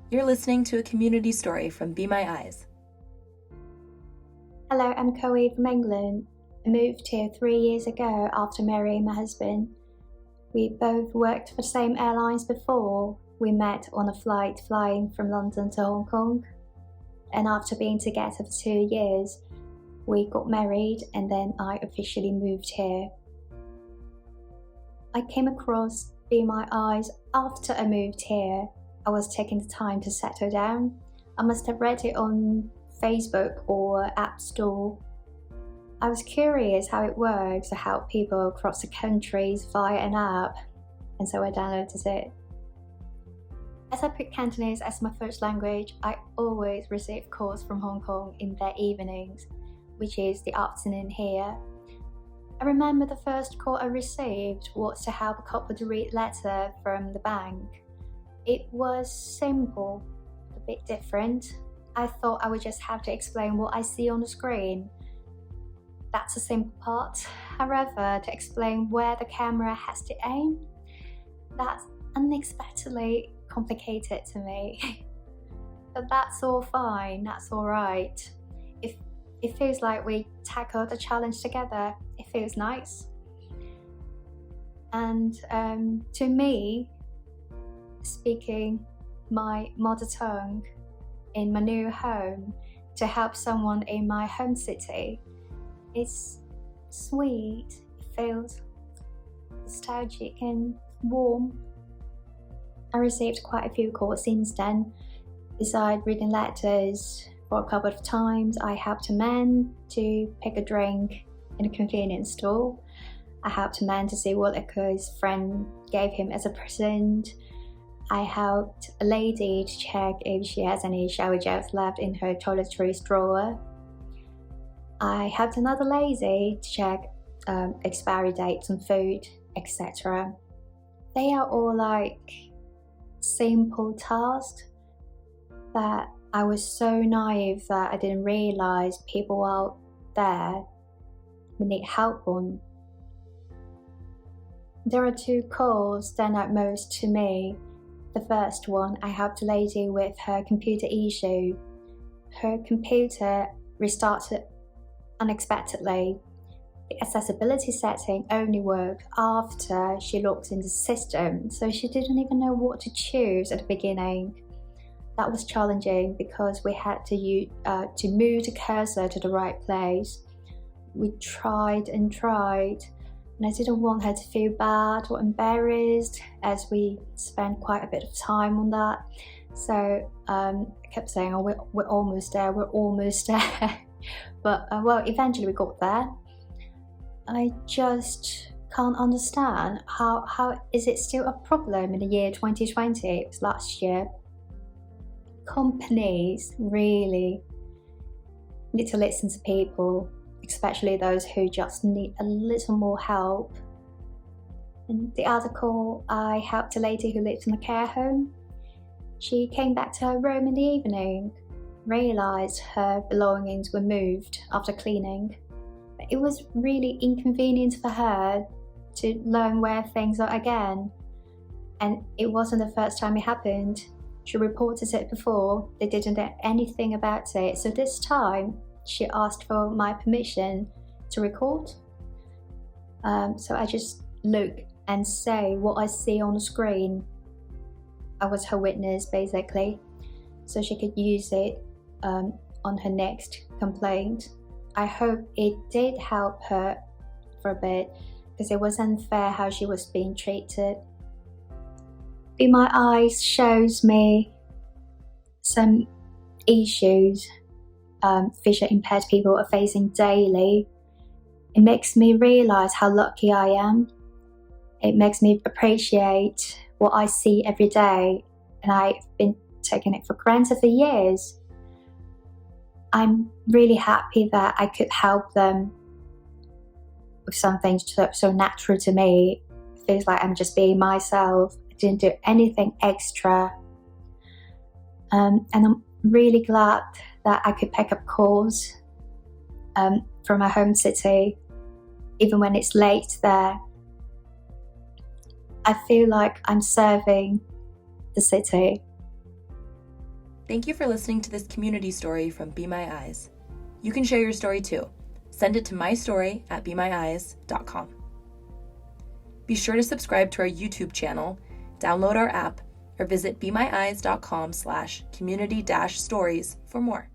You're listening to a community story from Be My Eyes. Hello, I'm Coie from England. I moved here 3 years ago after marrying my husband. We both worked for the same airlines before. We met on a flight flying from London to Hong Kong. And after being together for 2 years, we got married and then I officially moved here. I came across Be My Eyes after I moved here. I was taking the time to settle down. I must have read it on Facebook or App Store. I was curious how it works to help people across the countries via an app, and so I downloaded it. As I put Cantonese as my first language, I always receive calls from Hong Kong in their evenings, which is the afternoon here. I remember the first call I received was to help a couple to read a letter from the bank. It was simple, a bit different. I thought I would just have to explain what I see on the screen. That's the simple part. However, to explain where the camera has to aim, that's unexpectedly complicated to me. But that's all fine, that's all right. It feels like we tackled the challenge together. It feels nice. And to me, speaking my mother tongue in my new home to help someone in my home city, it's sweet. It feels nostalgic and warm. I received quite a few calls since then. Besides reading letters, for a couple of times I helped a man to pick a drink in a convenience store. I helped a man to see what liquor his friend gave him as a present. I helped a lady to check if she has any shower gels left in her toiletries drawer. I helped another lady to check expiry dates on food, etc. They are all like simple tasks that I was so naive that I didn't realize people out there would need help on. There are two calls that stand out most to me. The first one, I helped a lady with her computer issue. Her computer restarted unexpectedly. The accessibility setting only worked after she logged in the system, so she didn't even know what to choose at the beginning. That was challenging because we had to move the cursor to the right place. We tried and tried, and I didn't want her to feel bad or embarrassed as we spent quite a bit of time on that. So I kept saying, oh, we're almost there, But eventually we got there. I just can't understand how is it still a problem in the year 2020? It was last year. Companies really need to listen to people, especially those who just need a little more help. And the other call, I helped a lady who lived in a care home. She came back to her room in the evening, realised her belongings were moved after cleaning. But it was really inconvenient for her to learn where things are again. And it wasn't the first time it happened. She reported it before, they didn't do anything about it. So this time, she asked for my permission to record. So I just look and say what I see on the screen. I was her witness, basically, so she could use it on her next complaint. I hope it did help her for a bit, because it was unfair how she was being treated. Be My Eyes shows me some issues visually impaired people are facing daily. It makes me realise how lucky I am. It makes me appreciate what I see every day, and I've been taking it for granted for years. I'm really happy that I could help them with something so natural to me. It feels like I'm just being myself. I didn't do anything extra. And I'm really glad that I could pick up calls from my home city, even when it's late there. I feel like I'm serving the city. Thank you for listening to this community story from Be My Eyes. You can share your story too. Send it to mystory@bemyeyes.com. Be sure to subscribe to our YouTube channel, download our app, or visit bemyeyes.com/community-stories for more.